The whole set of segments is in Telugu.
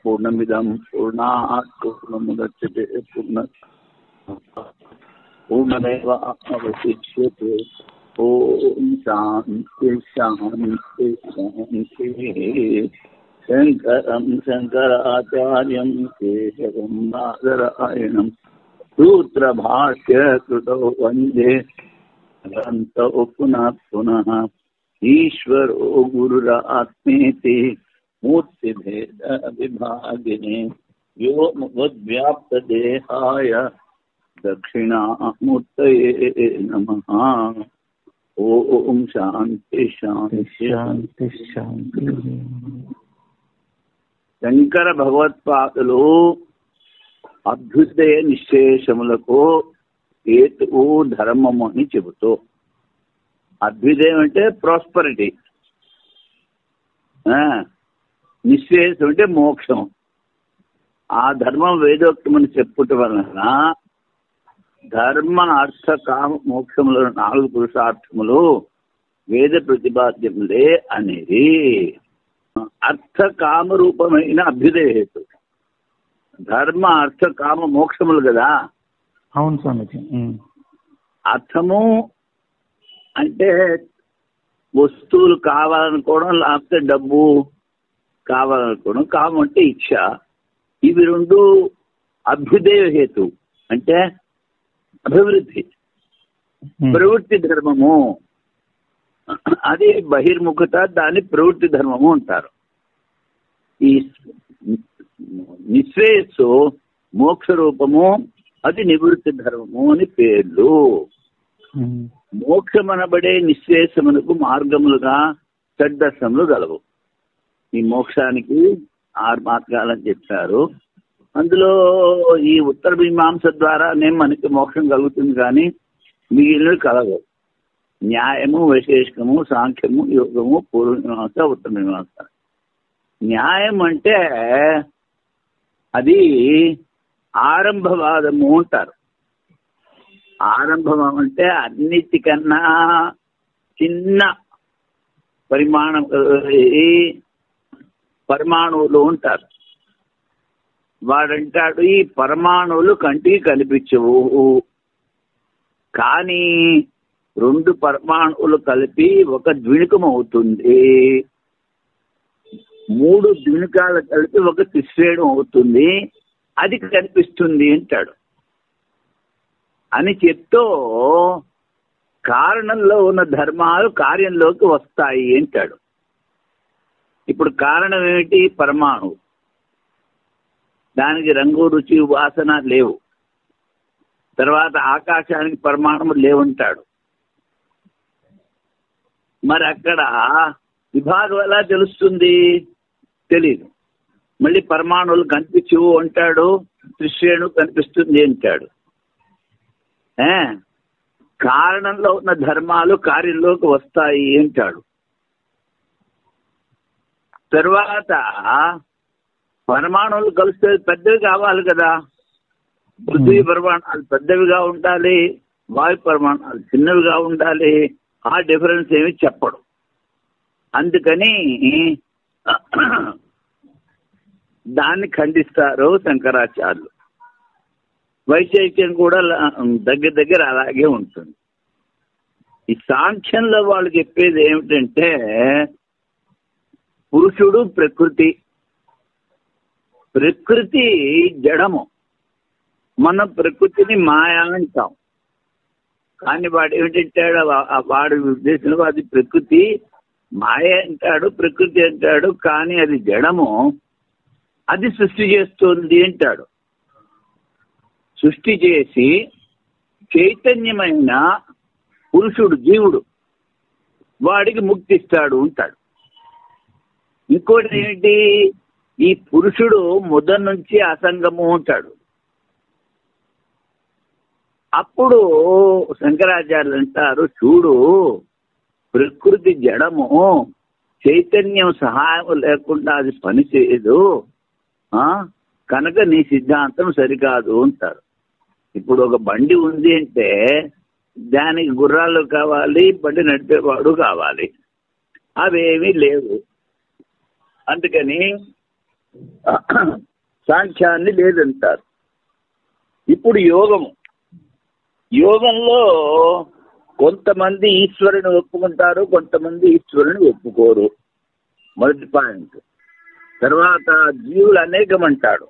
పూర్ణమిదం పూర్ణాత్ పూర్ణముదచ్యతే పూర్ణమేవ అవశిష్యతే. ఓం శాంతి శాంతి శాంతి. శంకరం శంకరాచార్యం కేశవం నారాయణం సూత్రభాష్యకృతో వందే భగవంతో పునః పునః. ఈశ్వరో గురురాత్మేతి మూర్తిభేద విభాగినే వ్యోమవద్వ్యాప్తదేహాయ దక్షిణామూర్తయే నమః. ఓం శాంతి శాంతి శాంతి శాంతి. శంకర భగవత్పాదులు అభ్యుదయ నిశ్శేషములకు హేతువు ధర్మము అని చెబుతూ, అభ్యుదయం అంటే ప్రాస్పరిటీ, నిశ్శేషం అంటే మోక్షం. ఆ ధర్మం వేదోక్తమని చెప్పుట వలన ధర్మ అర్థ కామ మోక్షములు 4 పురుషార్థములు వేద ప్రతిపాద్యములే అనేది అర్థ కామ రూపమైన అభ్యుదయ హేతు. ధర్మ అర్థ కామ మోక్షములు కదా. అవును స్వామిజీ. అర్థము అంటే వస్తువులు కావాలనుకోవడం, లేకపోతే డబ్బు కావాలనుకోవడం. కామం అంటే ఇచ్ఛ. ఇవి 2 అభ్యుదయ హేతు అంటే అభివృద్ధి, ప్రవృత్తి ధర్మము. అది బహిర్ముఖత, దాన్ని ప్రవృత్తి ధర్మము అంటారు. ఈ నిశ్రేయస్సు మోక్ష రూపము, అది నివృత్తి ధర్మము అని పేర్లు. మోక్షమనబడే నిశ్రేయసమునకు మార్గములుగా షడ్దర్శనములు గలవు. ఈ మోక్షానికి 6 మార్గాలని చెప్పారు. అందులో ఈ ఉత్తర మీమాంస ద్వారానే మనకి మోక్షం కలుగుతుంది, కానీ మిగిలినవి కలగవు. న్యాయము, వైశేషికము, సాంఖ్యము, యోగము, పూర్వమీమాంస, ఉత్తర మీమాంస. న్యాయం అంటే అది ఆరంభవాదము అంటారు. ఆరంభం అంటే అన్నిటికన్నా చిన్న పరిమాణం పరమాణువులు ఉంటారు. వాడంటాడు ఈ పరమాణువులు కంటికి కనిపించవు, కానీ 2 పరమాణువులు కలిపి ఒక ద్విణుకం అవుతుంది, 3 ద్విణుకాలు కలిపి ఒక తిశ్రేణం అవుతుంది, అది కనిపిస్తుంది అంటాడు. అని చెప్తూ కారణంలో ఉన్న ధర్మాలు కార్యంలోకి వస్తాయి అంటాడు. ఇప్పుడు కారణం ఏమిటి? పరమాణువు. దానికి రంగు, రుచి, వాసన లేవు. తర్వాత ఆకాశానికి పరమాణువు లేవంటాడు. మరి అక్కడ విభాగం ఎలా తెలుస్తుంది? తెలీదు. మళ్ళీ పరమాణువులు కనిపించవు అంటాడు, త్రిశ్రేణు కనిపిస్తుంది అంటాడు. కారణంలో ఉన్న ధర్మాలు కార్యంలోకి వస్తాయి అంటాడు. తర్వాత పరమాణువులు కలిస్తే పెద్దవి కావాలి కదా. పృథ్వీ పరమాణాలు పెద్దవిగా ఉండాలి, వాయు పరమాణాలు చిన్నవిగా ఉండాలి. ఆ డిఫరెన్స్ ఏమి చెప్పడు. అందుకని దాన్ని ఖండిస్తారు శంకరాచార్యులు. వైశేషికం కూడా దగ్గర అలాగే ఉంటుంది. ఈ సాంఖ్యంలో వాళ్ళు చెప్పేది ఏమిటంటే పురుషుడు ప్రకృతి, ప్రకృతి జడము. మనం ప్రకృతిని మాయా అంటాం, కానీ వాడు ఏమిటంటాడు? వాడి ఉద్దేశంలో అది ప్రకృతి మాయ అంటాడు, ప్రకృతి అంటాడు, కానీ అది జడము, అది సృష్టి చేస్తుంది అంటాడు. సృష్టి చేసి చైతన్యమైన పురుషుడు, జీవుడు, వాడికి ముక్తిస్తాడు అంటాడు. ఇంకోటి ఏంటి? ఈ పురుషుడు మొదటి నుంచి అసంగము అంటాడు. అప్పుడు శంకరాచార్యులు అంటారు, చూడు ప్రకృతి జడము, చైతన్యం సహాయం లేకుండా అది పనిచేయదు, కనుక నీ సిద్ధాంతం సరికాదు అంటారు. ఇప్పుడు ఒక బండి ఉంది అంటే దానికి గుర్రాలు కావాలి, బండి నడిపేవాడు కావాలి. అవేమీ లేవు. అందుకని సాంఖ్యాన్ని లేదంటారు. ఇప్పుడు యోగంలో కొంతమంది ఈశ్వరుని ఒప్పుకుంటారు, కొంతమంది ఈశ్వరుని ఒప్పుకోరు. మొదటి పాయింట్. తర్వాత జీవులు అనేకమంటాడు.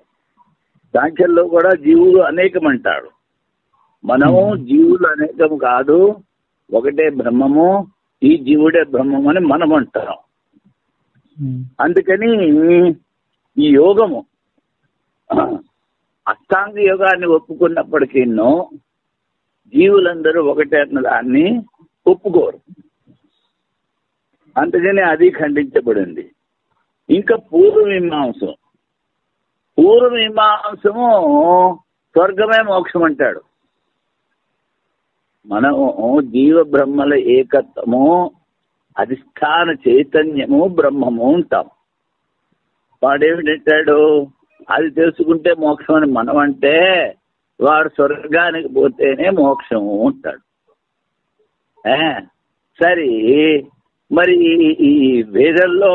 సాంఖ్యంలో కూడా జీవులు అనేకమంటాడు. మనము జీవులు అనేకం కాదు, ఒకటే బ్రహ్మము, ఈ జీవుడే బ్రహ్మము అని మనం అంటాం. అందుకని ఈ యోగము అష్టాంగ యోగాన్ని ఒప్పుకున్నప్పటికీనో జీవులందరూ ఒకటే అన్న దాన్ని ఒప్పుకోరు. అందుకని అది ఖండించబడింది. ఇంకా పూర్వమీమాంసము స్వర్గమే మోక్షం అంటాడు. మనము జీవ బ్రహ్మల ఏకత్వము, అధిష్టాన చైతన్యము బ్రహ్మము ఉంటాం. వాడేమిటంటాడు, అది తెలుసుకుంటే మోక్షం అని మనం అంటే, వాడు స్వర్గానికి పోతేనే మోక్షము ఉంటాడు. సరే, మరి ఈ వేదంలో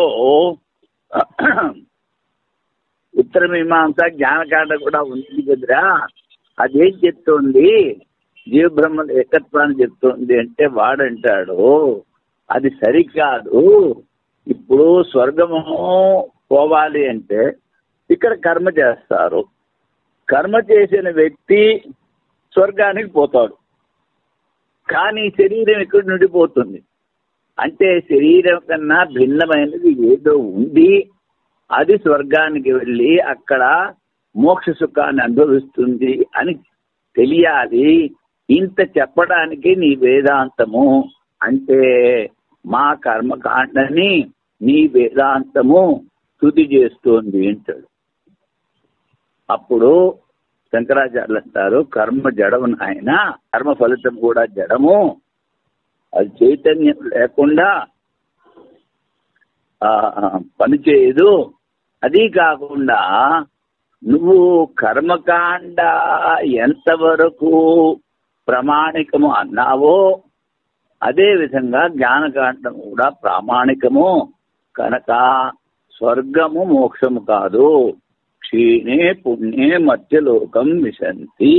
ఉత్తరమీమాంస జ్ఞానకాండ కూడా ఉంది కదరా, అదేం చెప్తోంది, జీవబ్రహ్మల ఏకత్వాన్ని చెప్తోంది అంటే వాడంటాడు అది సరికాదు. ఇప్పుడు స్వర్గము పోవాలి అంటే ఇక్కడ కర్మ చేస్తారు. కర్మ చేసిన వ్యక్తి స్వర్గానికి పోతాడు. కానీ శరీరం ఇక్కడ నుండి పోతుంది. అంటే శరీరం కన్నా భిన్నమైనది ఏదో ఉంది, అది స్వర్గానికి వెళ్ళి అక్కడ మోక్ష సుఖాన్ని అనుభవిస్తుంది అని తెలియాలి. ఇంత చెప్పడానికి నీ వేదాంతము అంటే మా కర్మకాండని నీ వేదాంతము స్తుతి చేస్తోంది అంటాడు. అప్పుడు శంకరాచార్యులు అంటారు, కర్మ జడము నాయన, కర్మ ఫలితం కూడా జడము, అది చైతన్యం లేకుండా పనిచేయదు. అది కాకుండా నువ్వు కర్మకాండ ఎంతవరకు ప్రామాణికము అన్నావో అదే విధంగా జ్ఞానకాండం కూడా ప్రామాణికము కనుక స్వర్గము మోక్షము కాదు, క్షీణే పుణ్యే మధ్యలోకం విశంతి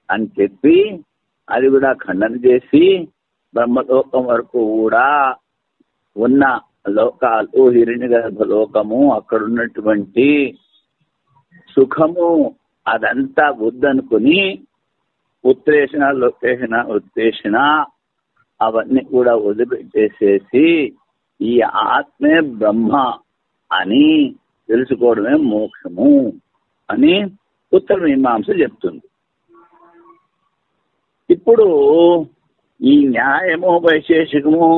అని చెప్పి అది కూడా ఖండన చేసి బ్రహ్మలోకం వరకు కూడా ఉన్న లోకాలు, హిరణ్యగర్భ లోకము, అక్కడ ఉన్నటువంటి సుఖము అదంతా వద్దనుకుని ఉత్తేషణ లోకేషణ ఉత్తేషణ అవన్నీ కూడా వదిలిపెట్టేసేసి ఈ ఆత్మే బ్రహ్మ అని తెలుసుకోవడమే మోక్షము అని ఉత్తరమీమాంస చెప్తుంది. ఇప్పుడు ఈ న్యాయము వైశేషికము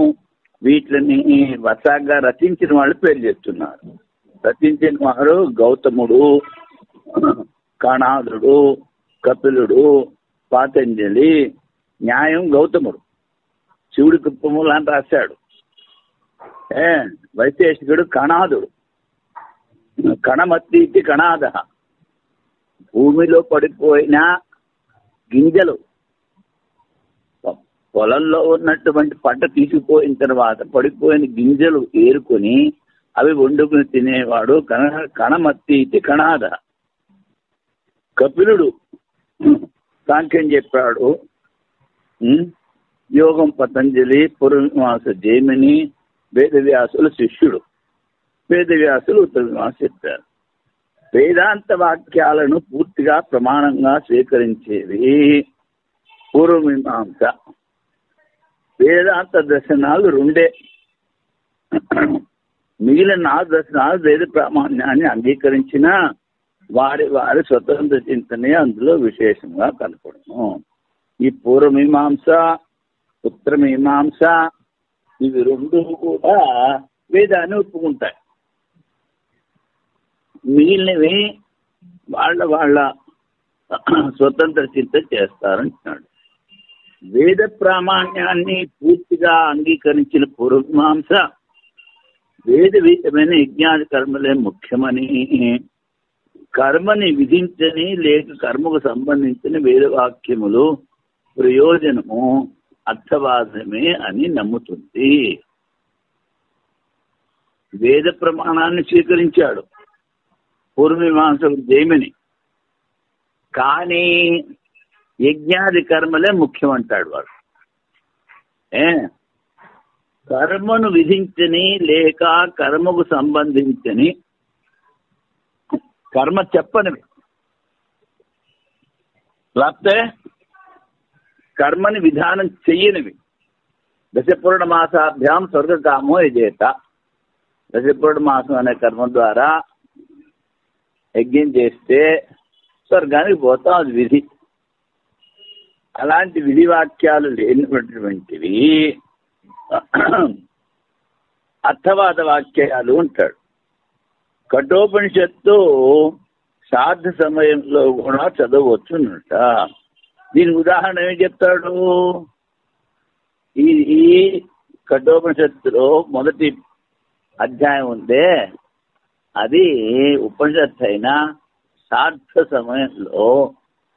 వీటిని వరుసగా రచించిన వాళ్ళు పేరు చెప్తున్నారు. రచించిన వారు గౌతముడు, కణాదుడు, కపిలుడు, పాతంజలి. న్యాయం గౌతముడు, శివుడి కుప్పములు అని రాశాడు. వైశేషికుడు కణాదుడు, కణమత్తి కణాద, భూమిలో పడిపోయిన గింజలు, పొలంలో ఉన్నటువంటి పంట తీసుకుపోయిన తర్వాత పడిపోయిన గింజలు ఏరుకొని అవి వండుకుని తినేవాడు కణమత్తి కణాద. కపిలుడు సాంఖ్యం చెప్పాడు. యోగం పతంజలి, పూర్వమీమాంస జైమిని, వేదవ్యాసుల శిష్యుడు. వేదవ్యాసులు ఉత్తరమీమాంస చెప్పారు. వేదాంత వాక్యాలను పూర్తిగా ప్రమాణంగా స్వీకరించేది పూర్వమీమాంస. వేదాంత దర్శనాలు రెండే, మిగిలిన 4 దర్శనాలు వేద ప్రామాణ్యాన్ని అంగీకరించిన వారి స్వతంత్ర చింతనే అందులో విశేషంగా కనపడము. ఈ పూర్వమీమాంస, ఉత్తరమీమాంస ఇవి రెండు కూడా వేదాన్ని ఒప్పుకుంటాయి. మిగిలినవి వాళ్ళ స్వతంత్ర చింత చేస్తారంటున్నాడు. వేద ప్రామాణ్యాన్ని పూర్తిగా అంగీకరించిన పూర్వమీమాంస వేద విహితమైన యజ్ఞాది కర్మలే ముఖ్యమని, కర్మని విధించని లేక కర్మకు సంబంధించిన వేదవాక్యములు ప్రయోజనము అర్థవాదమే అని నమ్ముతుంది. వేద ప్రమాణాన్ని స్వీకరించాడు పూర్వమీమాంసకు జైమిని. కానీ యజ్ఞాది కర్మలే ముఖ్యం అంటాడు వాడు. కర్మను విధించని లేక కర్మకు సంబంధించని కర్మ చెప్పనివి, లేకపోతే కర్మని విధానం చెయ్యనివి. దశపూర్ణ మాసాభ్యాం స్వర్గకామో యజేత. దశపూర్ణ మాసం అనే కర్మ ద్వారా యజ్ఞం చేస్తే స్వర్గానికి పోతాం, అది విధి. అలాంటి విధి వాక్యాలు లేనటువంటివి అర్థవాద వాక్యాలు అంటాడు. కఠోపనిషత్తు శ్రాద్ధ సమయంలో కూడా చదవచ్చునట. దీనికి ఉదాహరణ ఏం చెప్తాడు? ఈ కఠోపనిషత్తులో మొదటి అధ్యాయం ఉందే, అది ఉపనిషత్తు అయినా శ్రాద్ధ సమయంలో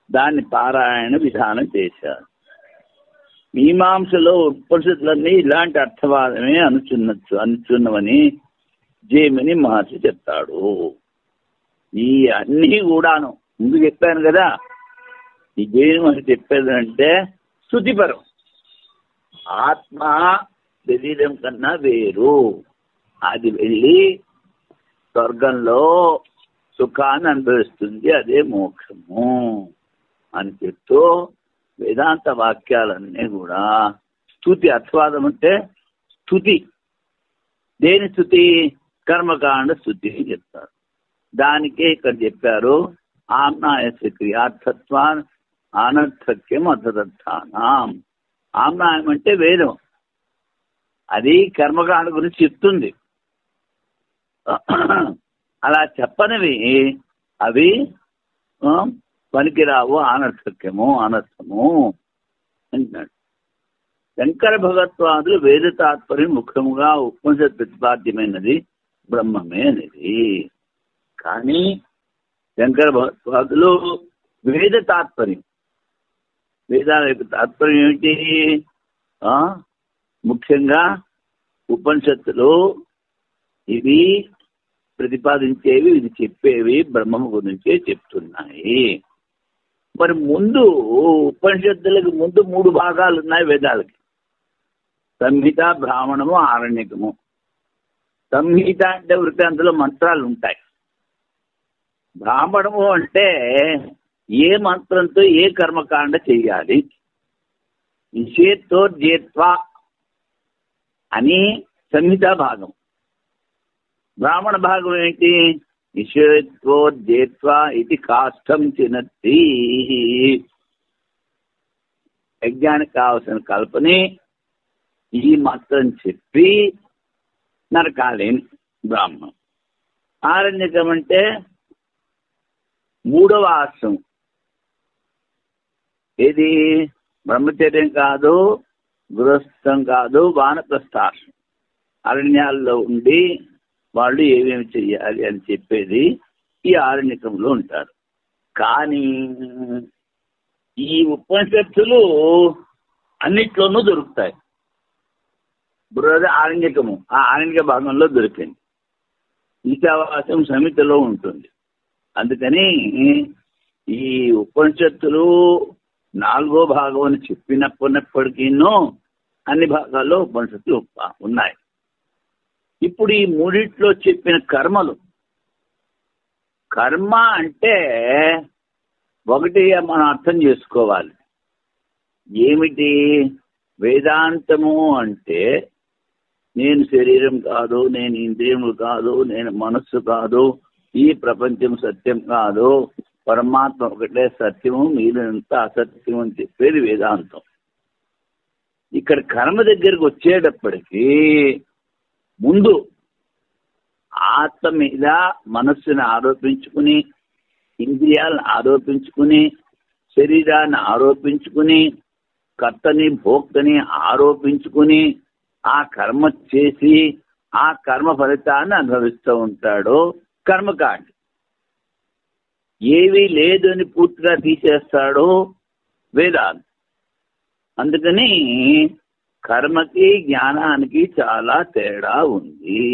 దాన్ని పారాయణ విధానం చేశారు. మీమాంసలో ఉపనిషత్తులన్నీ ఇలాంటి అర్థవాదమే అనుచున్నవని జైమిని మహర్షి చెప్తాడు. ఈ అన్నీ కూడాను ముందు చెప్పాను కదా, ఈ జైమిని మహర్షి చెప్పేది అంటే స్తుతిపరం. ఆత్మ శరీరం కన్నా వేరు, అది వెళ్ళి స్వర్గంలో సుఖాన్ని అనుభవిస్తుంది, అదే మోక్షము అని చెప్తూ వేదాంత వాక్యాలన్నీ కూడా స్తుతి. అర్థవాదం అంటే స్తుతి. దేని స్తుతి? కర్మకాండ స్తుతి చెప్తారు. దానికే ఇక్కడ చెప్పారు ఆమ్నాయస్య క్రియార్థత్వాన్ అనర్థక్యం అర్థదర్థానాం. ఆమ్నాయం అంటే వేదం, అది కర్మకాండ గురించి చెప్తుంది. అలా చెప్పనివి అవి పనికిరావు, అనర్థక్యము అనర్థము అంటున్నాడు. శంకర భగవత్వాదులు వేద తాత్పర్యం ముఖ్యంగా ఉపనిషత్ ప్రతిపాద్యమైనది బ్రహ్మమే అనేది. కానీ శంకర భగవత్వాదులు వేద తాత్పర్యం, వేదాల యొక్క తాత్పర్యం ఏమిటి? ముఖ్యంగా ఉపనిషత్తులు ఇవి ప్రతిపాదించేవి, ఇది చెప్పేవి బ్రహ్మము గురించే చెప్తున్నాయి. మరి ముందు ఉపనిషత్తులకు ముందు 3 భాగాలు ఉన్నాయి వేదాలకి: సంహిత, బ్రాహ్మణము, ఆరణ్యకము. సంహిత అంటే వృత్తాంతలో మంత్రాలు ఉంటాయి. బ్రాహ్మణము అంటే ఏ మంత్రంతో ఏ కర్మకాండ చెయ్యాలి, నిషేధోర్జేత్వా అని సంహిత భాగం. బ్రాహ్మణ భాగం ఏంటి? నిషేధోర్జేత్వా ఇది కాష్టం చినత్తి. యజ్ఞానికి కావలసిన కల్పని ఈ మంత్రం చెప్పి నరకాలేని బ్రాహ్మణం. ఆరణ్యకం అంటే 3వ ఆశ్రమం. ఇది బ్రహ్మచర్యం కాదు, గృహస్థం కాదు, వానప్రస్థాశ్రమం. అరణ్యాల్లో ఉండి వాళ్ళు ఏమేమి చెయ్యాలి అని చెప్పేది ఈ ఆరణ్యకంలో ఉంటారు. కానీ ఈ ఉపనిషత్తులు అన్నిట్లోనూ దొరుకుతాయి. బృహద ఆరణ్యకము ఆ ఆరణ్యక భాగంలో దొరికింది. ఈశావాస్యం సమితిలో ఉంటుంది. అందుకని ఈ ఉపనిషత్తులు 4వ భాగం అని చెప్పినప్పటికీనూ అన్ని భాగాల్లో ఉపనిషత్తులు ఉన్నాయి. ఇప్పుడు ఈ 3 చెప్పిన కర్మలు, కర్మ అంటే ఒకటి మనం అర్థం చేసుకోవాలి. ఏమిటి? వేదాంతము అంటే నేను శరీరం కాదు, నేను ఇంద్రియములు కాదు, నేను మనస్సు కాదు, ఈ ప్రపంచం సత్యం కాదు, పరమాత్మ ఒకటే సత్యము, మీరంతా అసత్యం అని చెప్పేది వేదాంతం. ఇక్కడ కర్మ దగ్గరికి వచ్చేటప్పటికీ ముందు ఆత్మ మీద మనస్సుని ఆరోపించుకుని, ఇంద్రియాలను ఆరోపించుకుని, శరీరాన్ని ఆరోపించుకుని, కర్తని భోక్తని ఆరోపించుకుని ఆ కర్మ చేసి ఆ కర్మ ఫలితాన్ని అనుభవిస్తూ ఉంటాడు కర్మకాండ. ఏవి లేదు అని పూర్తిగా తీసేస్తాడు వేదాంతం. అందుకని కర్మకి జ్ఞానానికి చాలా తేడా ఉంది.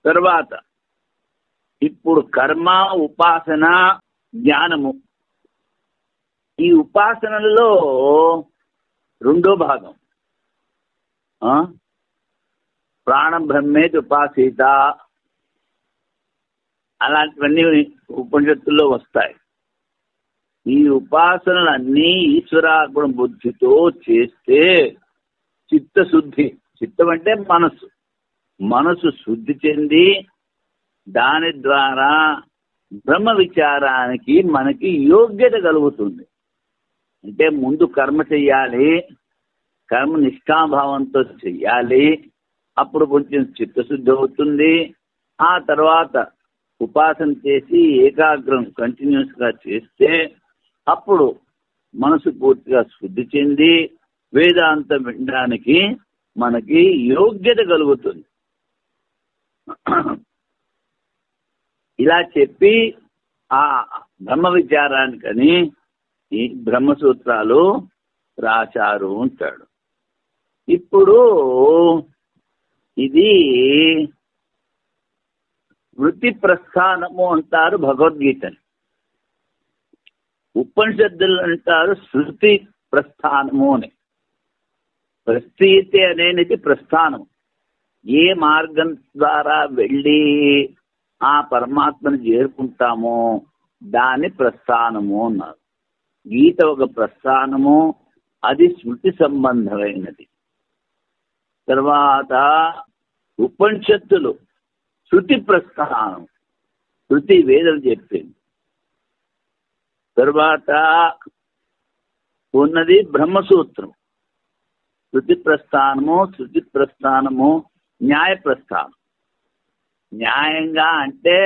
తర్వాత ఇప్పుడు కర్మ, ఉపాసన, జ్ఞానము. ఈ ఉపాసనలో రెండో భాగం ప్రాణం బ్రహ్మేతి ఉపాసీత, అలాంటివన్నీ ఉపనిషత్తుల్లో వస్తాయి. ఈ ఉపాసనలన్నీ ఈశ్వరార్పణ బుద్ధితో చేస్తే చిత్తశుద్ధి, చిత్తం అంటే మనసు శుద్ధి చెంది దాని ద్వారా బ్రహ్మ విచారానికి మనకి యోగ్యత కలుగుతుంది. అంటే ముందు కర్మ చెయ్యాలి, కర్మ నిష్కామభావంతో చెయ్యాలి, అప్పుడు కొంచెం చిత్తశుద్ధి అవుతుంది. ఆ తర్వాత ఉపాసన చేసి ఏకాగ్రం కంటిన్యూస్గా చేస్తే అప్పుడు మనసు పూర్తిగా శుద్ధి చెంది వేదాంతం వినడానికి మనకి యోగ్యత కలుగుతుంది. ఇలా చెప్పి ఆ బ్రహ్మ విచారానికని ఈ బ్రహ్మసూత్రాలు రాశారు అంటాడు. ఇప్పుడు ఇది వృత్తి ప్రస్థానము అంటారు భగవద్గీతని, ఉపనిషత్తులు అంటారు శృతి ప్రస్థానము అని. ప్రస్థీతి అనేది ప్రస్థానం, ఏ మార్గం ద్వారా వెళ్ళి ఆ పరమాత్మను చేరుకుంటామో దాన్ని ప్రస్థానము అన్నారు. గీత ఒక ప్రస్థానము, అది శృతి సంబంధమైనది. తర్వాత ఉపనిషత్తులు శృతి ప్రస్థానం, శృతి వేదం చెప్పింది. తర్వాత ఉన్నది బ్రహ్మసూత్రం, శృతి ప్రస్థానము న్యాయ ప్రస్థానం. న్యాయంగా అంటే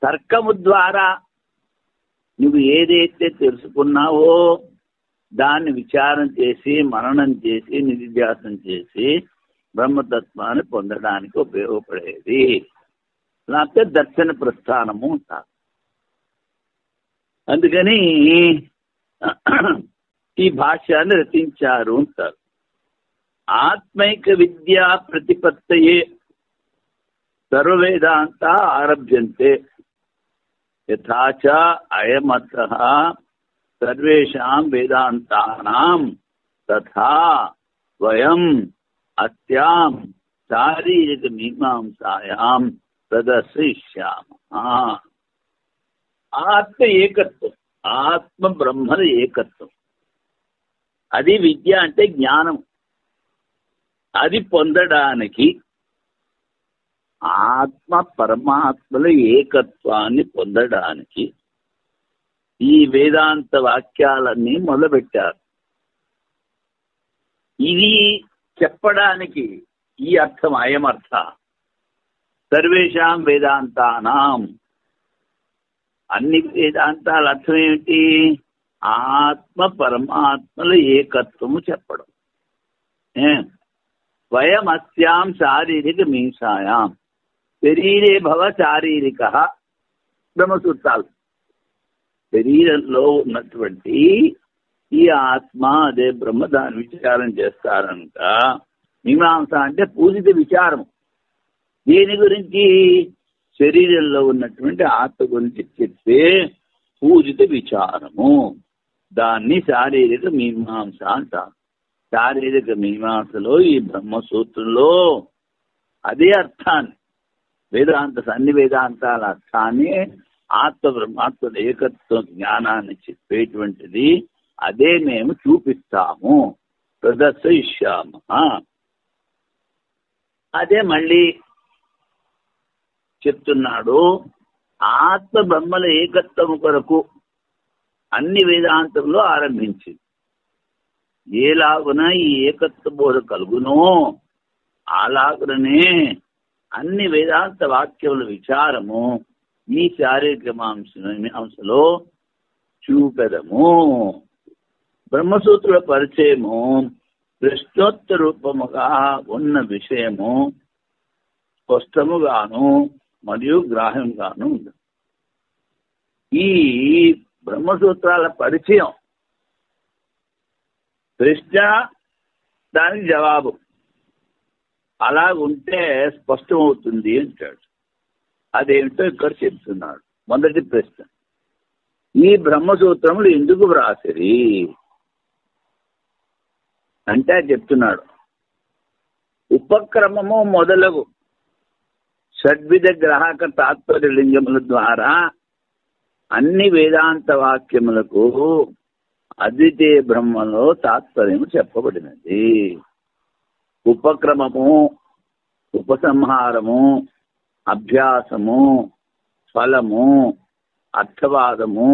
తర్కము ద్వారా నువ్వు ఏదైతే తెలుసుకున్నావో దాన్ని విచారం చేసి మననం చేసి నిధిధ్యాసం చేసి బ్రహ్మతత్వాన్ని పొందడానికి ఉపయోగపడేది. లేకపోతే దర్శన ప్రస్థానము అంటారు. అందుకని ఈ భాష్యాన్ని రచించారు అంటారు. ఆత్మైక విద్యా ప్రతిపత్తయే సర్వవేదాంత ఆరభ్యంతే యథాచ అయమర్థః సర్వేషాం వేదాంతానాం తథా వయం అస్యాం శారీరక మీమాంసాయాం ప్రదర్శయిష్యామః. ఆత్మ ఏకత్వం, ఆత్మ బ్రహ్మల ఏకత్వం, అది విద్య అంటే జ్ఞానం. అది పొందడానికి ఆత్మ పరమాత్మల ఏకత్వాన్ని పొందడానికి ఈ వేదాంత వాక్యాలన్నీ మొదలుపెట్టారు. ఇది చెప్పడానికి ఈ అర్థం అయమర్థ సర్వేషాం వేదాంతానాం, అన్ని వేదాంతాల అర్థం ఏమిటి? ఆత్మ పరమాత్మల ఏకత్వము చెప్పడం. వయం అస్యాం శారీరక మీసాయాం, శరీరే భవ శారీరక బ్రహ్మసూత్రాలు. శరీరంలో ఉన్నటువంటి ఈ ఆత్మ అదే బ్రహ్మ, దాని విచారం చేస్తారంట. మీమాంస అంటే పూజిత విచారం. దేని గురించి? శరీరంలో ఉన్నటువంటి ఆత్మ గురించి చెప్పే పూజిత విచారము, దాన్ని శారీరక మీమాంస అంటారు. శారీరక మీమాంసలో ఈ బ్రహ్మసూత్రంలో అదే అర్థాన్ని, అన్ని వేదాంతాల అర్థాన్ని, ఆత్మ బ్రహ్మాత్మ ఏకత్వ జ్ఞానాన్ని చెప్పేటువంటిది అదే మేము చూపిస్తాము, ప్రదర్శయిష్యామ. అదే మళ్ళీ చెప్తున్నాడు. ఆత్మ బ్రహ్మల ఏకత్వము కొరకు అన్ని వేదాంతంలో ఆరంభించింది. ఏలాగున ఈ ఏకత్వ బోధ కలుగునో అలాగుననే అన్ని వేదాంత వాక్యముల విచారము ఈ శారీరక అంశలో చూపెదము. బ్రహ్మసూత్రుల పరిచయము ప్రశ్నోత్తర రూపముగా ఉన్న విషయము స్పష్టముగాను మరియు గ్రాహ్యంగాను ఉంది. ఈ బ్రహ్మసూత్రాల పరిచయం, ప్రశ్న, దానికి జవాబు అలాగుంటే స్పష్టమవుతుంది అంటాడు. అదేమిటో ఇక్కడ చెప్తున్నాడు. మొదటి ప్రశ్న, ఈ బ్రహ్మసూత్రములు ఎందుకు వ్రాసిరి అంటే చెప్తున్నాడు. ఉపక్రమము మొదలగు షడ్విధ గ్రాహక తాత్పర్య లింగముల ద్వారా అన్ని వేదాంత వాక్యములకు అద్వితీయ బ్రహ్మలో తాత్పర్యము చెప్పబడినది. ఉపక్రమము, ఉపసంహారము, అభ్యాసము, ఫలము, అర్థవాదము,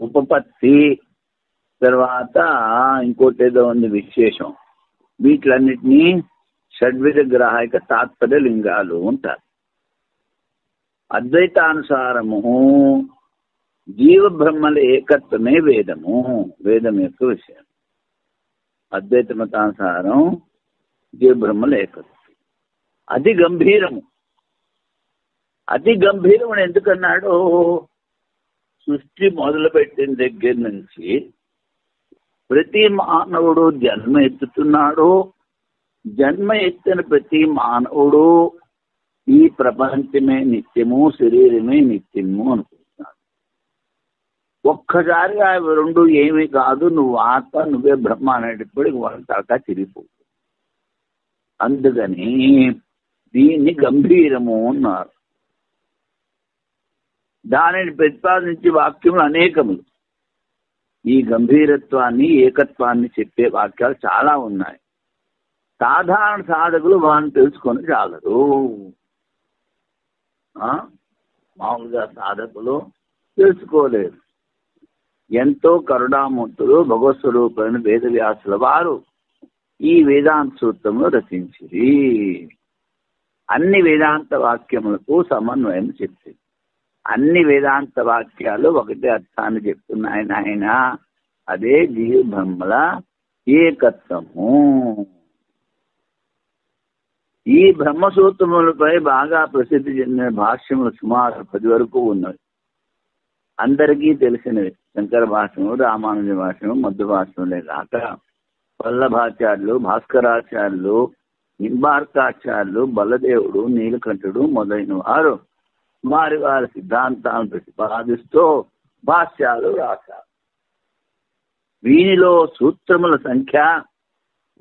ఉపపత్తి, తర్వాత ఇంకోటి ఏదో ఉంది విశేషం. వీటిలన్నిటినీ షడ్విధ గ్రాహక తాత్పర్య లింగాలు ఉంటారు. అద్వైతానుసారము జీవ బ్రహ్మల ఏకత్వమే వేదము, వేదం యొక్క విషయం. అద్వైత మతానుసారం జీవ బ్రహ్మల ఏకత్వం అతి గంభీరము. అతి గంభీరము ఎందుకన్నాడు? సృష్టి మొదలుపెట్టిన దగ్గర నుంచి ప్రతి మానవుడు జన్మ ఎత్తుతున్నాడు. జన్మ ఎత్తిన ప్రతి మానవుడు ఈ ప్రపంచమే నిత్యము, శరీరమే నిత్యము అనుకుంటున్నాడు. ఒక్కసారిగా రెండు ఏమీ కాదు, నువ్వు ఆత్మ, నువ్వే బ్రహ్మ అనేటప్పటికి వాళ్ళ తలకా తిరిగిపోతుంది. అందుకని దీన్ని గంభీరము అన్నారు. దానిని ప్రతిపాదించే వాక్యములు అనేకములు. ఈ గంభీరత్వాన్ని, ఏకత్వాన్ని చెప్పే వాక్యాలు చాలా ఉన్నాయి. సాధారణ సాధకులు వారిని తెలుసుకొని చాలరు. మామూలుగా సాధకులు తెలుసుకోలేరు. ఎంతో కరుణామూర్తులు భగవత్స్వరూపమైన వేదవ్యాసుల వారు ఈ వేదాంత సూత్రమును రచించిరి. అన్ని వేదాంత వాక్యములకు సమన్వయం చెప్పింది. అన్ని వేదాంత వాక్యాలు ఒకటే అర్థాన్ని చెప్తున్నాయి నాయన, అదే జీవ బ్రహ్మల ఏకత్వము. ఈ బ్రహ్మసూత్రములపై బాగా ప్రసిద్ధి చెందిన భాష్యములు సుమారు 10 వరకు ఉన్నవి. అందరికీ తెలిసినవి శంకర భాష్యము, రామానుజ భాష్యము, మధ్య భాష్యములే కాక వల్లభాచార్యులు, భాస్కరాచార్యులు, నింబార్కాచార్యులు, బలదేవుడు, నీలకంఠుడు మొదలైన వారు వారి వారి సిద్ధాంతాలను ప్రతిపాదిస్తూ భాష్యాలు రాశారు. వీనిలో సూత్రముల సంఖ్య,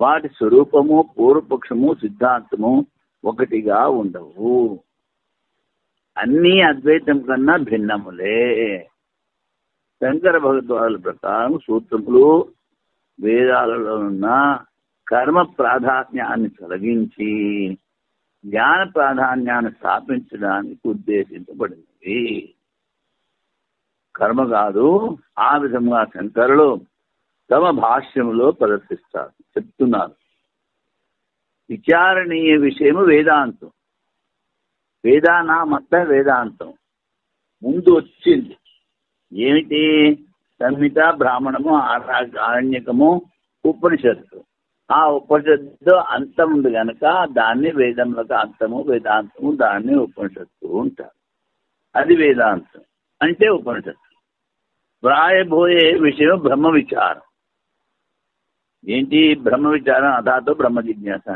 వాటి స్వరూపము, పూర్వపక్షము, సిద్ధాంతము ఒకటిగా ఉండవు. అన్నీ అద్వైతం కన్నా భిన్నములే. శంకర భగవద్వాదుల ప్రకారం సూత్రములు వేదాలలో ఉన్న కర్మ ప్రాధాన్యాన్ని తొలగించి జ్ఞాన ప్రాధాన్యాన్ని స్థాపించడానికి ఉద్దేశించబడినవి. కర్మ కాదు. ఆ విధంగా శంకరులు తమ భాష్యములో ప్రదర్శిస్తారు, చెప్తున్నారు. విచారణీయ విషయము వేదాంతం. వేదానామంతా వేదాంతం. ముందు వచ్చింది ఏమిటి? సంహిత, బ్రాహ్మణము, ఆరణ్యకము, ఉపనిషత్తు. ఆ ఉపనిషత్తు అంతం ఉంది కనుక దాన్ని వేదములకు అంతము, వేదాంతము, దాన్ని ఉపనిషత్తు ఉంటారు. అది వేదాంతం అంటే ఉపనిషత్తు. వ్రాయబోయే విషయం బ్రహ్మ విచారం. ఏంటి బ్రహ్మ విచారం? అథాతో బ్రహ్మ జిజ్ఞాస.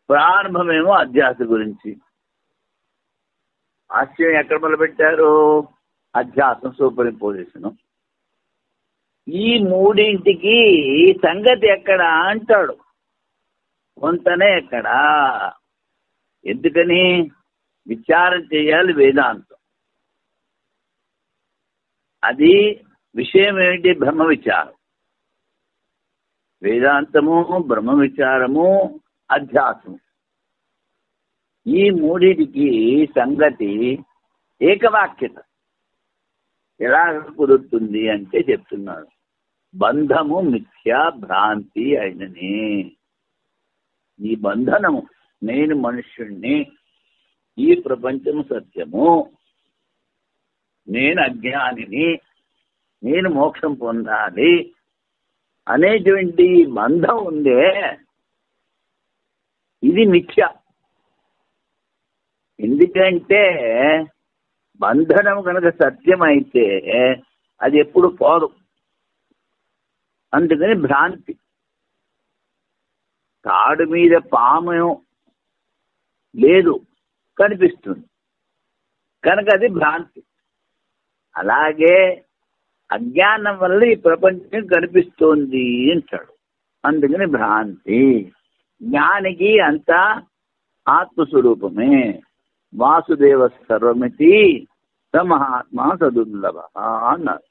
ప్రారంభమేమో అధ్యాస గురించి. ఆశ్చర్యం ఎక్కడ మొదలుపెట్టారు? అధ్యాసం, సూపర్ ఇంపోజిషన్. ఈ మూడింటికి సంగతి ఎక్కడా అంటాడు. కొంతనే ఎక్కడా. ఎందుకని? విచారం చేయాలి వేదాంతం. అది విషయం ఏమిటి? బ్రహ్మ విచారం. వేదాంతము, బ్రహ్మ విచారము, అధ్యాసము. ఈ మూడింటికి సంగతి ఏకవాక్యత. ఎలా కుదురుతుంది అంటే చెప్తున్నాడు. బంధము మిథ్యా భ్రాంతి అయిననే. ఈ బంధనము, నేను మనుష్యుణ్ణి, ఈ ప్రపంచము సత్యము, నేను అజ్ఞానిని, నేను మోక్షం పొందాలి అనేటువంటి బంధం ఉందే, ఇది మిథ్య. ఎందుకంటే బంధనం కనుక సత్యం అయితే అది ఎప్పుడు పోదు. అందుకని భ్రాంతి. తాడు మీద పాము లేదు, కనిపిస్తుంది. కనుక అది భ్రాంతి. అలాగే అజ్ఞానం వల్ల ఈ ప్రపంచం కనిపిస్తోంది అంటాడు. అందుకని భ్రాంతి. జ్ఞానికి అంతా ఆత్మస్వరూపమే. వాసుదేవ సర్వమితి సమహాత్మ సదుర్లభ అన్నారు.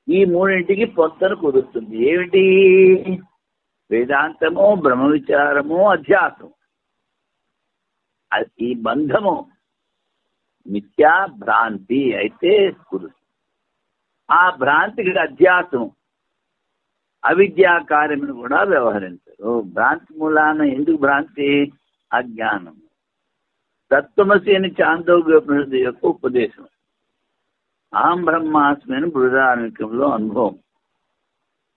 ఈ మూడింటికి పొత్తను కుదురుతుంది. ఏమిటి? వేదాంతము, బ్రహ్మ విచారము, అధ్యాసం. ఈ బంధము మిథ్యా భ్రాంతి అయితే కుదురుతుంది. ఆ భ్రాంతికి అధ్యాసం అవిద్యా కార్యమును కూడా వ్యవహరించరు. భ్రాంతి మూలాన ఎందుకు భ్రాంతి? అజ్ఞానం. తత్వమసి అని చాందోగ్యోపనిషత్తు యొక్క ఉపదేశం. అహం బ్రహ్మాస్మి అని బృహదారణ్యకంలో అనుభవం.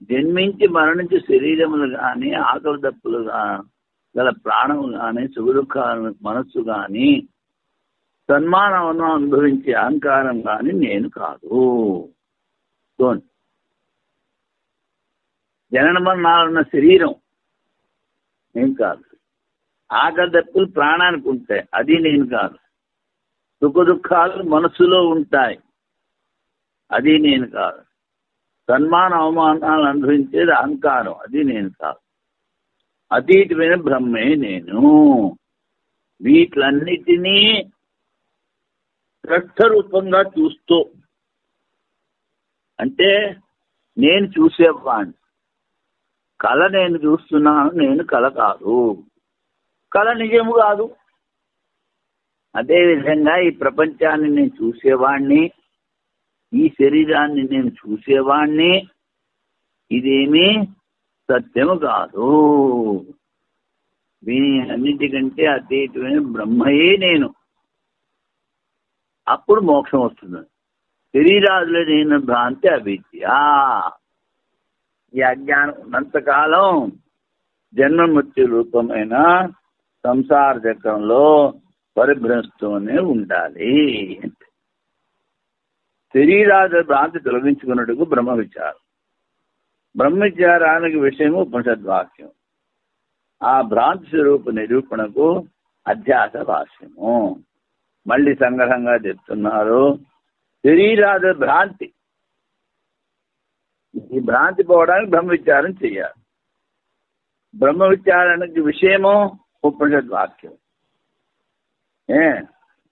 జన్మించి మరణించి శరీరములు కానీ, ఆకలి దప్పులు గల ప్రాణము కానీ, సుఖదుఖాలు మనస్సు కానీ, సన్మానమును అనుభవించే అహంకారం కానీ నేను కాదు. జనన మరణాలున్న శరీరం నేను కాదు. ఆకలి దప్పులు ప్రాణానికి ఉంటాయి, అది నేను కాదు. సుఖ దుఃఖాలు మనస్సులో ఉంటాయి, అది నేను కాదు. సన్మాన అవమానాలు అనుభవించేది అహంకారం, అది నేను కాదు. అతీతమైన బ్రహ్మే నేను. వీటిలన్నిటినీ రూపంగా చూస్తూ, అంటే నేను చూసేవాడిని. కళ నేను చూస్తున్నాను, నేను కళ కాదు. కళ నిజము కాదు. అదేవిధంగా ఈ ప్రపంచాన్ని నేను చూసేవాణ్ణి, ఈ శరీరాన్ని నేను చూసేవాణ్ణి. ఇదేమీ సత్యము కాదు. దీని అన్నిటికంటే అతీతమైన బ్రహ్మయే నేను. అప్పుడు మోక్షం వస్తుంది. శరీరాదులో నేను భ్రాంతి అవిద్య. ఈ అజ్ఞానం ఉన్నంతకాలం జన్మ మృత్యు రూపమైన సంసార చక్రంలో పరిభ్రమిస్తూనే ఉండాలి. శరీరాదుల భ్రాంతి తొలగించుకున్నట్టుకు బ్రహ్మ విచారం. బ్రహ్మ విచారానికి విషయము ఉపనిషద్వాక్యం. ఆ భ్రాంతి స్వరూప నిరూపణకు అధ్యాస భాష్యము. మళ్ళీ సంగ్రహంగా చెప్తున్నారు. శరీరాదుల భ్రాంతి, ఈ భ్రాంతి పోవడానికి బ్రహ్మ విచారం చేయాలి. బ్రహ్మ విచారానికి విషయము ఉపనిషద్వాక్యం.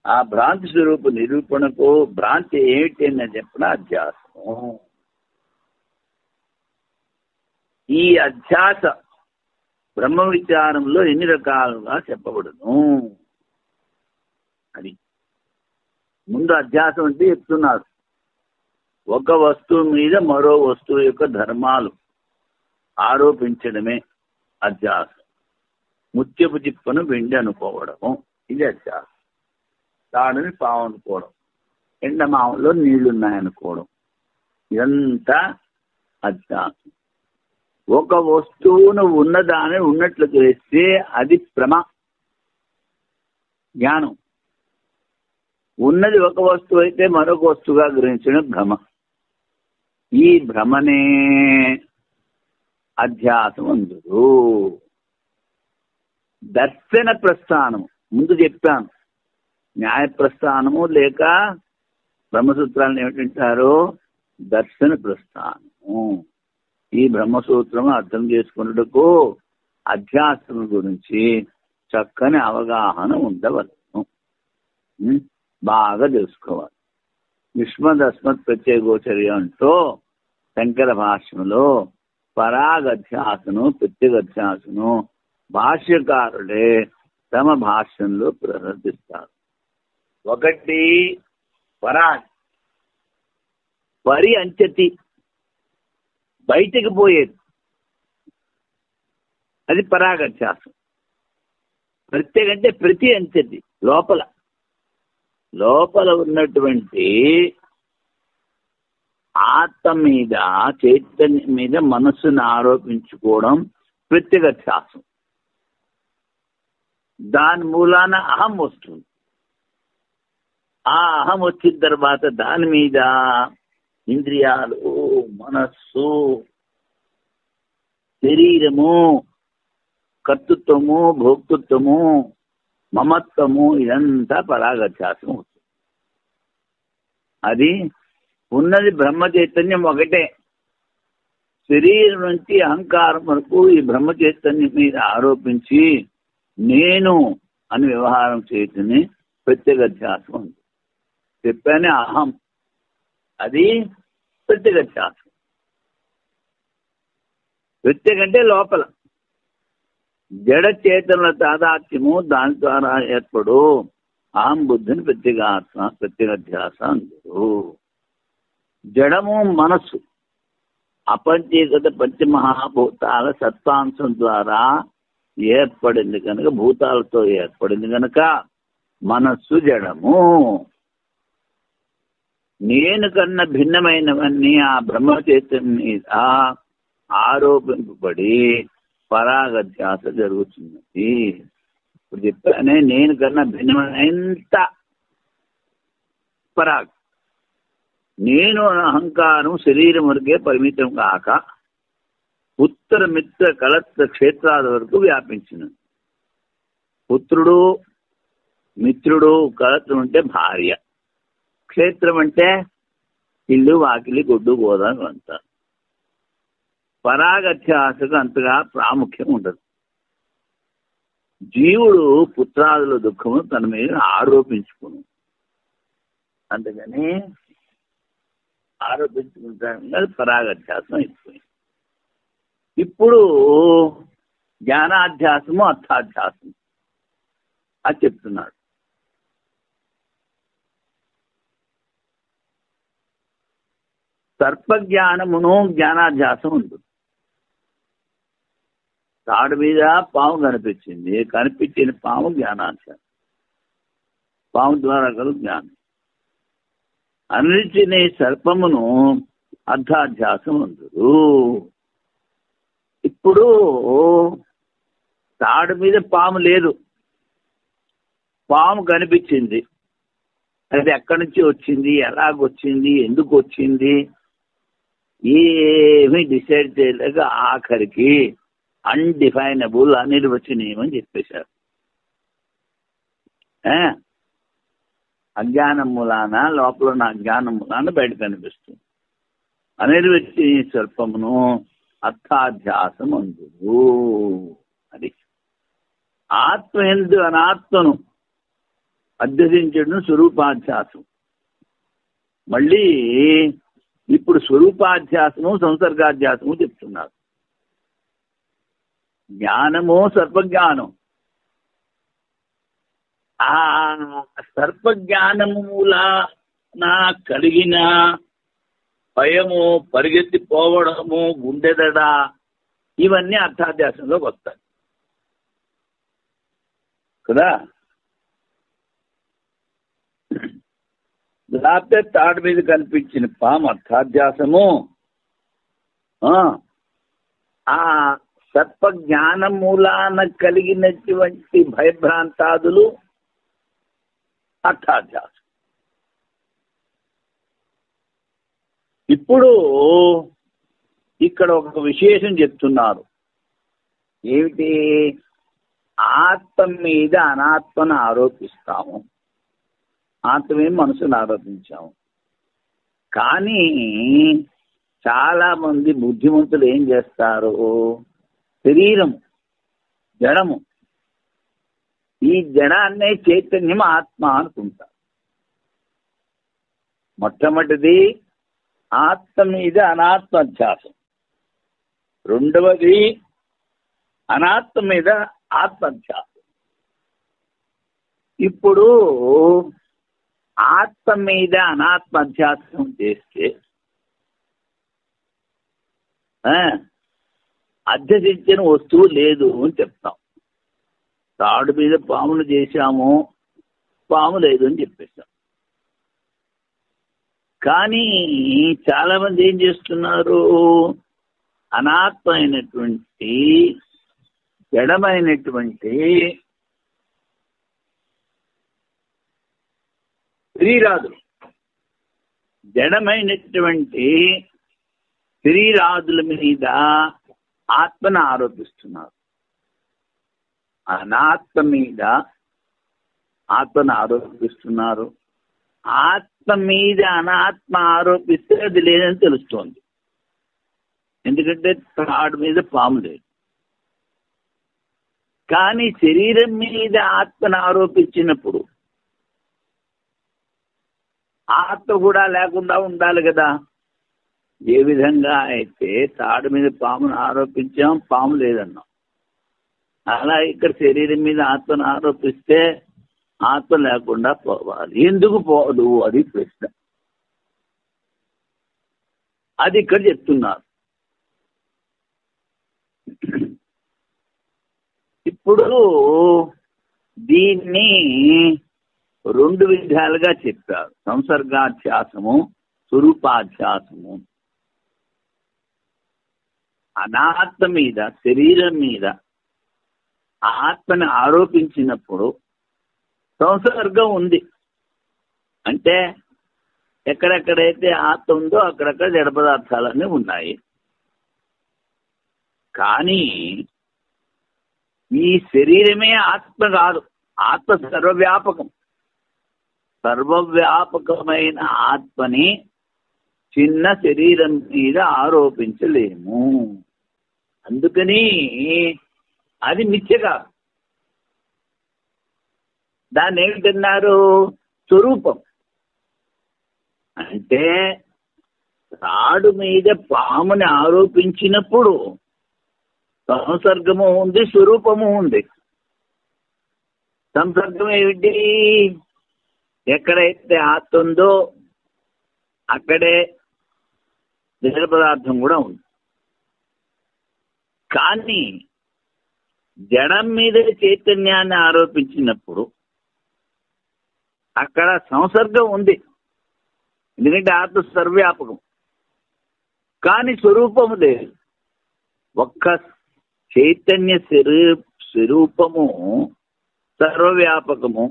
ఆ భ్రాంతి స్వరూప నిరూపణకు భ్రాంతి ఏమిటి అని చెప్పిన అధ్యాసము. ఈ అధ్యాస బ్రహ్మ విచారంలో ఎన్ని రకాలుగా చెప్పబడును. అది ముందు అధ్యాసం అంటే చెప్తున్నారు. ఒక వస్తువు మీద మరో వస్తువు యొక్క ధర్మాలు ఆరోపించడమే అధ్యాసం. ముత్యపు చిప్పను వెండి అనుకోవడము, ఇది అధ్యాసం. తాడుని పాము అనుకోవడం, ఎండమావులో నీళ్లున్నాయనుకోవడం, ఇదంతా అధ్యాసం. ఒక వస్తువును ఉన్నదాన్ని ఉన్నట్లు చేస్తే అది భ్రమ, జ్ఞానం. ఉన్నది ఒక వస్తువు అయితే మరొక వస్తువుగా గ్రహించడం భ్రమ. ఈ భ్రమనే అధ్యాసం అందురు. దర్శన ప్రస్థానము ముందు చెప్పాను. న్యాయ ప్రస్థానము లేక బ్రహ్మసూత్రాలను ఏమిటంటారు? దర్శన ప్రస్థానము. ఈ బ్రహ్మసూత్రము అర్థం చేసుకున్నట్టుకు అధ్యాసం గురించి చక్కని అవగాహన ఉండవలను. బాగా తెలుసుకోవాలి. యుష్మదస్మత్ ప్రత్యేగోచర్యం అంటూ శంకర భాష్యంలో పరాగధ్యాసను ప్రత్యేగధ్యాసను భాష్యకారుడే తమ భాష్యంలో ప్రవర్తిస్తారు. ఒకటి పరాగ్, పరి అంచతి, బయటికి పోయేది, అది పరాగధ్యాసం. ప్రత్యేకంటే ప్రతి అంచతి, లోపల లోపల ఉన్నటువంటి ఆత్మ మీద, చైతన్యం మీద మనస్సును ఆరోపించుకోవడం ప్రత్యేగధ్యాసం. దాని మూలాన అహం వస్తుంది. ఆ అహం వచ్చిన తర్వాత దాని మీద ఇంద్రియాలు, మనస్సు, శరీరము, కర్తృత్వము, భోక్తృత్వము, మమత్వము, ఇదంతా పరాగధ్యాసం అవుతుంది. అది ఉన్నది బ్రహ్మ చైతన్యం ఒకటే. శరీరం నుంచి అహంకారం వరకు ఈ బ్రహ్మ చైతన్యం మీద ఆరోపించి నేను అని వ్యవహారం చేయటమే ప్రత్యేకధ్యాసం ఉంది. చెప్పానే అహం, అది ప్రత్యేకధ్యాసం. ప్రత్యేకంటే లోపల జడ చేతనుల తాదాత్మ్యము, దాని ద్వారా ఏర్పడు అహం బుద్ధిని ప్రత్యేకధ్యాస అందరు. జడము మనస్సు అపంచీకృత పంచమహాభూతాల సత్వాంశం ద్వారా ఏర్పడింది కనుక, భూతాలతో ఏర్పడింది కనుక మనస్సు జడము. నేను కన్నా భిన్నమైనవన్నీ ఆ బ్రహ్మ చైతన్యం మీద ఆరోపింపబడి పరాగధ్యాస జరుగుతున్నది. ఇప్పుడు చెప్పానే, నేను కన్నా భిన్నమైన పరాగ. నేను అహంకారం శరీరం వరకే పరిమితం కాక పుత్ర మిత్ర కళత్ర క్షేత్రాల వరకు వ్యాపించినది. పుత్రుడు, మిత్రుడు, కళత్రం అంటే భార్య, క్షేత్రం అంటే ఇల్లు, వాకిలి, గొడ్డు, గోదాం అంతా. పరాగధ్యాసకు అంతగా ప్రాముఖ్యం ఉండదు. జీవుడు పుత్రాదుల దుఃఖము తన మీద ఆరోపించుకును, అందుకని ఆరోపించుకుంటాడు. పరాగధ్యాసం అయిపోయింది. ఇప్పుడు జ్ఞానాధ్యాసము, అర్థాధ్యాసం అది చెప్తున్నాడు. సర్పజ్ఞానమును జ్ఞానాధ్యాసం ఉంటుంది. తాడు మీద పాము కనిపించింది, కనిపించిన పాము జ్ఞానాధ్యాసం, పాము ద్వారా కలుగు జ్ఞానం. అనిల్చిన సర్పమును అర్థాధ్యాసం ఉండదు. ఇప్పుడు తాడు మీద పాము లేదు, పాము కనిపించింది. అది ఎక్కడి నుంచి వచ్చింది, ఎలాగొచ్చింది, ఎందుకు వచ్చింది, ఏమీ డిసైడ్ చేయలేక ఆఖరికి అన్డిఫైనబుల్, అనిర్వచనీయం అని చెప్పేశారు. అజ్ఞానం మూలాన, లోపల ఉన్న అజ్ఞానం మూలాన బయట కనిపిస్తుంది. అనిర్వచనీయ స్వల్పమును అర్థాధ్యాసం అందురు. అది ఆత్మ ఎందు అనాత్మను అధ్యసించడం స్వరూపాధ్యాసం. మళ్ళీ ఇప్పుడు స్వరూపాధ్యాసము, సంసర్గాధ్యాసము చెప్తున్నారు. జ్ఞానము సర్పజ్ఞానం. ఆ సర్పజ్ఞానము మూలాన కలిగిన భయము, పరిగెత్తిపోవడము, గుండెదడ, ఇవన్నీ అర్థాధ్యాసంలోకి వస్తాయి కదా. లేకపోతే తాడు మీద కనిపించిన పాము అర్థాధ్యాసము, ఆ సర్ప జ్ఞానం మూలాన కలిగినటువంటి భయభ్రాంతాదులు అర్థాధ్యాసం. ఇప్పుడు ఇక్కడ ఒక విశేషం చెప్తున్నారు. ఏమిటి? ఆత్మ మీద అనాత్మను ఆరోపిస్తాము, ఆత్మే మనసును ఆరోపించాము. కానీ చాలా మంది బుద్ధిమంతులు ఏం చేస్తారు? శరీరము, జడము, ఈ జడాన్నే చైతన్యం ఆత్మ అనుకుంటారు. మొట్టమొదటిది ఆత్మ మీద అనాత్మ అధ్యాసం, రెండవది అనాత్మ మీద ఆత్మ అధ్యాసం. ఇప్పుడు ఆత్మ మీద అనాత్మ అధ్యాసం చేస్తే అధ్యసించిన వస్తువు లేదు అని చెప్తాం. తాడు మీద పామును చేశాము, పాము లేదు అని చెప్పేస్తాం. కానీ చాలా మంది ఏం చేస్తున్నారు? అనాత్మ అయినటువంటి, జడమైనటువంటి శరీరాదులు, జడమైనటువంటి శరీరాదుల మీద ఆత్మను ఆరోపిస్తున్నారు. అనాత్మ మీద ఆత్మను ఆరోపిస్తున్నారు. ఆత్మ మీద అనాత్మ ఆరోపిస్తే అది లేదని తెలుస్తోంది. ఎందుకంటే తాడు మీద పాము లేదు. కానీ శరీరం మీద ఆత్మను ఆరోపించినప్పుడు ఆత్మ కూడా లేకుండా ఉండాలి కదా. ఏ విధంగా అయితే తాడు మీద పామును ఆరోపించాం, పాము లేదన్నాం, అలా ఇక్కడ శరీరం మీద ఆత్మను ఆరోపిస్తే ఆత్మ లేకుండా పోవాలి. ఎందుకు పోదు అది ప్రశ్న. అది ఇక్కడ చెప్తున్నారు. ఇప్పుడు దీన్ని రెండు విధాలుగా చెప్పారు. సంసర్గాధ్యాసము, స్వరూపాధ్యాసము. అనాత్మ మీద, శరీరం మీద ఆత్మని ఆరోపించినప్పుడు సంసర్గం ఉంది. అంటే ఎక్కడెక్కడైతే ఆత్మ ఉందో అక్కడక్కడ జడ పదార్థాలన్నీ ఉన్నాయి. కానీ ఈ శరీరమే ఆత్మ కాదు. ఆత్మ సర్వవ్యాపకం. సర్వవ్యాపకమైన ఆత్మని చిన్న శరీరం మీద ఆరోపించలేము. అందుకని అది మిథ్య కాదు. దాన్ని ఏమిటన్నారు? స్వరూపం. అంటే తాడు మీద పాముని ఆరోపించినప్పుడు సంసర్గము ఉంది, స్వరూపము ఉంది. సంసర్గం ఏమిటి? ఎక్కడైతే ఆత్మ ఉందో అక్కడే జడ పదార్థం కూడా ఉంది. కానీ జడం మీద చైతన్యాన్ని ఆరోపించినప్పుడు అక్కడ సంసర్గం ఉంది. ఎందుకంటే ఆత్మ సర్వవ్యాపకం. కానీ స్వరూపము లేదు. ఒక్క చైతన్య స్వరూపము సర్వవ్యాపకము,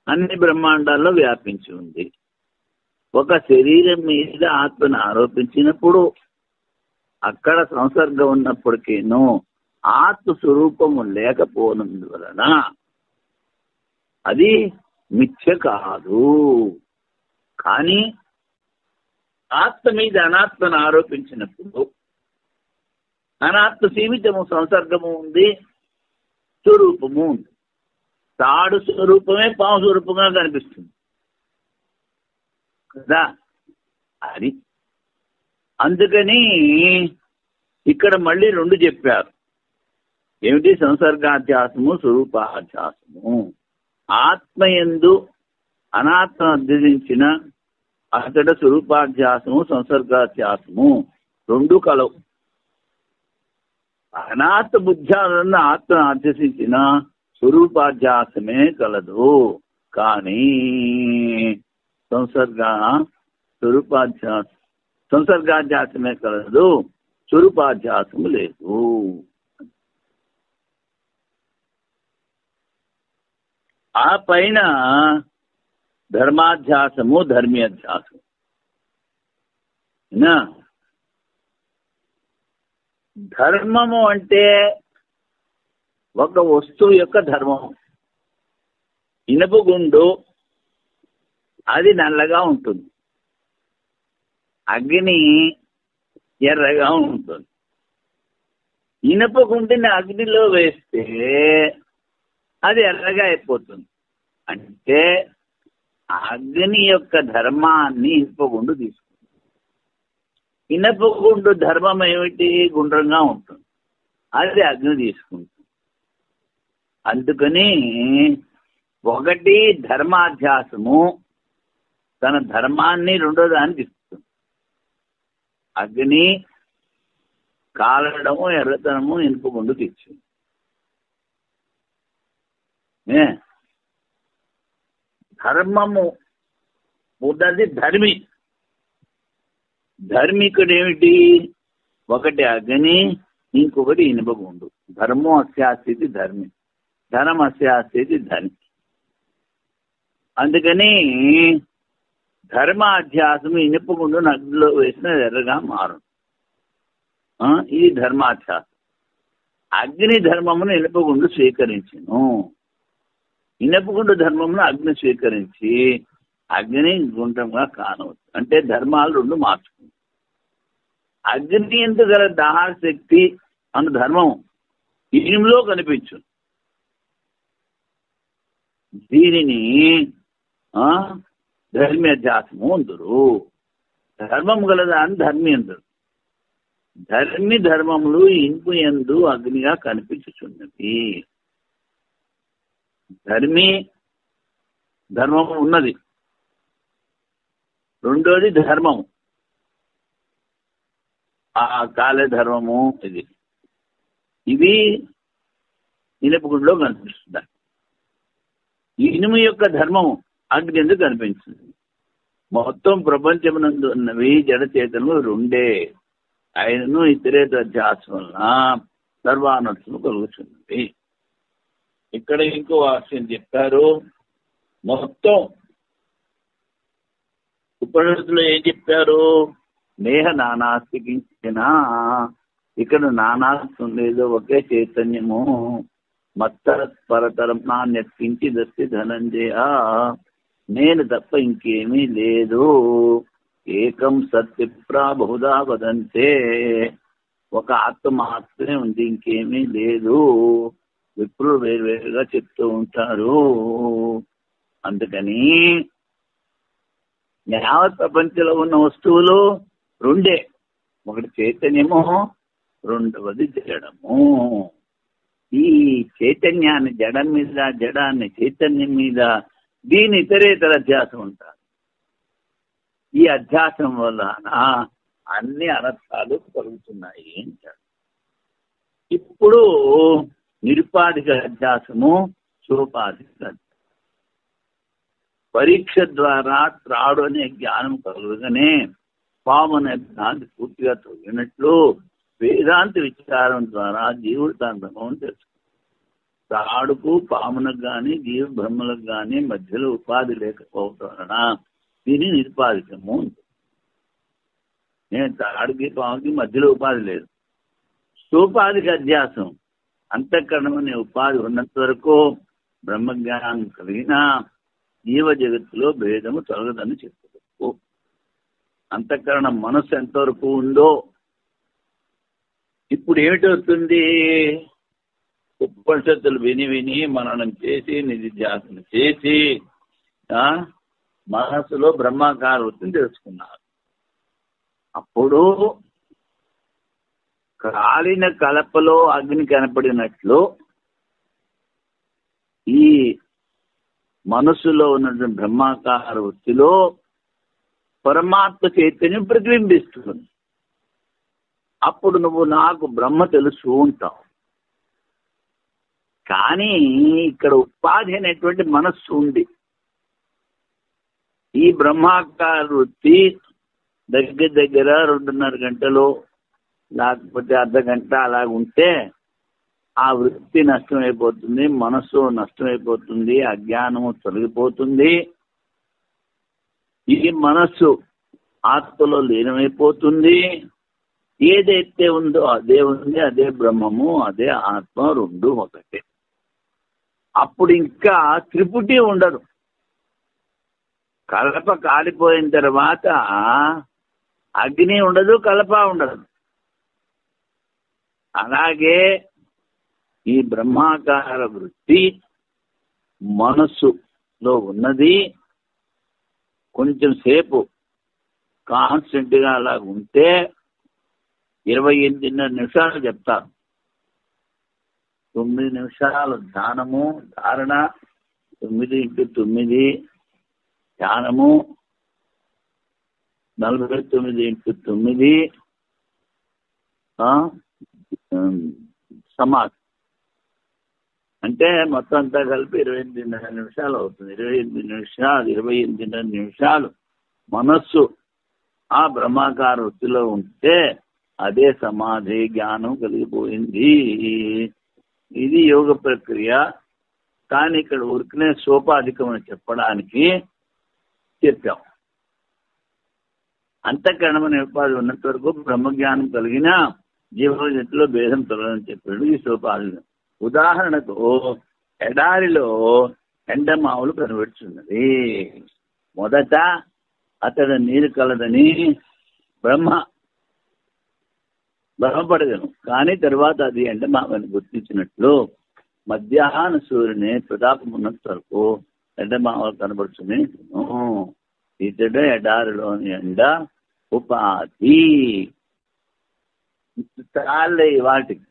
అన్ని బ్రహ్మాండాల్లో వ్యాపించి ఉంది. ఒక శరీరం మీద ఆత్మను ఆరోపించినప్పుడు అక్కడ సంసర్గం ఉన్నప్పటికేనూ ఆత్మ స్వరూపము లేకపోనందువలన అది మిథ్య కాదు. కానీ ఆత్మ మీద అనాత్మను ఆరోపించినప్పుడు అనాత్మ సీమితము, సంసర్గము ఉంది, స్వరూపము ఉంది. తాడు స్వరూపమే పాము స్వరూపంగా కనిపిస్తుంది కదా. అది అందుకని ఇక్కడ మళ్ళీ రెండు చెప్పారు. ఏమిటి? సంసర్గాధ్యాసము, స్వరూపాధ్యాసము. ఆత్మయందు అనాత్మ అధ్యసించిన అతడ స్వరూపాధ్యాసము, సంసర్గాధ్యాసము రెండు కలవు. అనాత్మ బుద్ధ్యాలను ఆత్మ అధ్యసించిన స్వరూపాధ్యాసమే కలదు. కానీ సంసర్గాధ్యాసమే కలదు, స్వరూపాధ్యాసము లేదు. ఆ పైన ధర్మాధ్యాసము, ధర్మీయాధ్యాసము. ధర్మము అంటే ఒక వస్తువు యొక్క ధర్మం. ఇనుప గుండు అది నల్లగా ఉంటుంది, అగ్ని ఎర్రగా ఉంటుంది. ఇనుప గుండిని అగ్నిలో వేస్తే అది ఎర్రగా అయిపోతుంది. అంటే అగ్ని యొక్క ధర్మాన్ని ఇనుప గుండు తీసుకుంటుంది. ఇనుప గుండు ధర్మం ఏమిటి? గుండ్రంగా ఉంటుంది. అది అగ్ని తీసుకుంటుంది. అందుకని ఒకటి ధర్మాధ్యాసము తన ధర్మాన్ని రెండో దానికి ఇస్తుంది. అగ్ని కాలడము, ఎర్రతనము ఇనుప గుండుకి ఇచ్చింది. ధర్మము ఉన్నది ధర్మి. ధర్మికుడు ఏమిటి? ఒకటి అగ్ని, ఇంకొకటి ఇనుప గుండు. ధర్మం అస్యాస్థితి ధర్మి, ధనం అస్యాస్థితి ధర్మి. అందుకని ధర్మాధ్యాసము ఇనుప గుండు అగ్నిలో వేసిన ఎర్రగా మారు. ఇది ధర్మాధ్యాసం. అగ్ని ధర్మమును ఇనుప గుండు స్వీకరించును. ఇనపగుండు ధర్మమును అగ్ని స్వీకరించి అగ్ని గుండ్రంగా కానవచ్చు. అంటే ధర్మాలు రెండు మార్చుకుంది. అగ్ని ఎందుకు గల దాహశక్తి అన్న ధర్మం ఇనుములో కనిపించు. దీనిని ధర్మ్యధ్యాసము అందురు. ధర్మం గలదాన్ని ధర్మి అందరు. ధర్మి ధర్మములు ఇనుపు యందు అగ్నిగా కనిపించుచున్నది. ధర్మి ధర్మము ఉన్నది. రెండోది ధర్మము, ఆ కాలే ధర్మము. ఇవి ఇనుపగుండులో కనిపిస్తుంది. ఈ ఇనుము యొక్క ధర్మము అగ్ని ఎందుకు కనిపించింది. మొత్తం ప్రపంచమునందు ఉన్నవి జడ చేతనము రెండే. ఆయనను ఇతరేతర ధ్యాస వలన సర్వానర్థము కలుగుతున్నది. ఇక్కడ ఇంకో వాక్యం చెప్పారు. మొత్తం ఉపనిషత్తులో ఏం చెప్పారు? నేహ నానాస్తి కించినా. ఇక్కడ నానాస్తి లేదు, ఒకే చైతన్యము. మత్తరతరం నాణ్యకించిదస్తి ధనంజయ. నేను తప్ప ఇంకేమీ లేదు. ఏకం సత్విప్రా బహుదా వదంతే. ఒక ఆత్మ మాత్రమే ఉంది, ఇంకేమీ లేదు. విప్రులు వేరువేరుగా చెప్తూ ఉంటారు. అందుకని యావత్ ప్రపంచంలో ఉన్న వస్తువులు రెండే. ఒకటి చైతన్యము, రెండవది జడము. ఈ చైతన్యాన్ని జడం మీద, జడాన్ని చైతన్యం మీద, దీని ఇతరేతర అధ్యాసం ఉంటారు. ఈ అధ్యాసం వల్ల అన్ని అనర్థాలు కలుగుతున్నాయి అంటారు. ఇప్పుడు నిరుపాధిక అధ్యాసము, సోపాధిక అధ్యాసం. పరీక్ష ద్వారా త్రాడు అనే జ్ఞానం కలుగుగానే పాము అనే భ్రాంతి పూర్తిగా తొలగినట్లు వేదాంత విచారం ద్వారా జీవుడు తన బ్రహ్మను తెలుసుకుంటాడు. త్రాడుకు పామునకు కానీ జీవ బ్రహ్మలకు కానీ మధ్యలో ఉపాధి లేకపోవడం వలన దీని నిరుపాధికము. నేను త్రాడుకి పాముకి మధ్యలో ఉపాధి లేదు. సోపాధిక అధ్యాసం, అంతఃకరణం అనే ఉపాధి ఉన్నంత వరకు బ్రహ్మజ్ఞానం కలిగిన జీవ జగత్తులో భేదము తొలగదని చెప్పవచ్చు. అంతఃకరణం మనస్సు ఎంతవరకు ఉందో ఇప్పుడు ఏమిటవుతుంది? ఉపనిషత్తులు విని విని మననం చేసి నిధిధ్యాసన చేసి మనస్సులో బ్రహ్మాకార వృత్తిని తెలుసుకున్నారు. అప్పుడు కాలిన కలపలో అగ్ని కనపడినట్లు ఈ మనస్సులో ఉన్నటువంటి బ్రహ్మాకార వృత్తిలో పరమాత్మ చైతన్యం ప్రతిబింబిస్తుంది. అప్పుడు నువ్వు నాకు బ్రహ్మ తెలుసు ఉంటావు. కానీ ఇక్కడ ఉపాధి అనేటువంటి మనస్సు ఉంది. ఈ బ్రహ్మాకార వృత్తి దగ్గర దగ్గర 2.5 గంటలు లేకపోతే అర్ధ గంట అలాగ ఉంటే ఆ వృత్తి నష్టమైపోతుంది, మనస్సు నష్టమైపోతుంది, అజ్ఞానము తొలగిపోతుంది. ఈ మనస్సు ఆత్మలో లీనమైపోతుంది. ఏదైతే ఉందో అదే ఉంది, అదే బ్రహ్మము, అదే ఆత్మ, రెండు ఒకటే. అప్పుడు ఇంకా త్రిపుటి ఉండదు. కలప కాలిపోయిన తర్వాత అగ్ని ఉండదు, కలప ఉండదు. అలాగే ఈ బ్రహ్మాకార వృత్తి మనస్సులో ఉన్నది. కొంచెం సేపు కాన్స్టెంట్ గా అలా ఉంటే 28.5 నిమిషాలు చెప్తారు. 9 నిమిషాలు ధ్యానము, ధారణ, 9x9 ధ్యానము, 49x9 సమాధి. అంటే మొత్తం అంతా కలిపి 28.5 నిమిషాలు అవుతుంది. 28 నిమిషాలు మనస్సు ఆ బ్రహ్మాకార వృత్తిలో ఉంటే అదే సమాధి, జ్ఞానం కలిగిపోయింది. ఇది యోగ ప్రక్రియ. కానీ ఇక్కడ ఉరికినే సోపాధికం అని చెప్పడానికి చెప్పాం. అంతఃకరణం అనే ఉపాధి ఉన్నంత వరకు బ్రహ్మజ్ఞానం కలిగిన జీవజగత్తులో భేదం తొలగని చెప్పాడు ఈ సోపాధికం. ఉదాహరణకు ఎడారిలో ఎండమావులు కనబడుతున్నది. మొదట అతడు నీరు కలదని భ్రమపడగను, కానీ తర్వాత అది ఎండమావని గుర్తించినట్లు మధ్యాహ్న సూర్యుని ప్రతాపమున్నంత వరకు ఎండమావలు కనబడుతుంది. ఇతడు ఎడారిలోని ఎండ ఉపాధి. చాలే వాటికి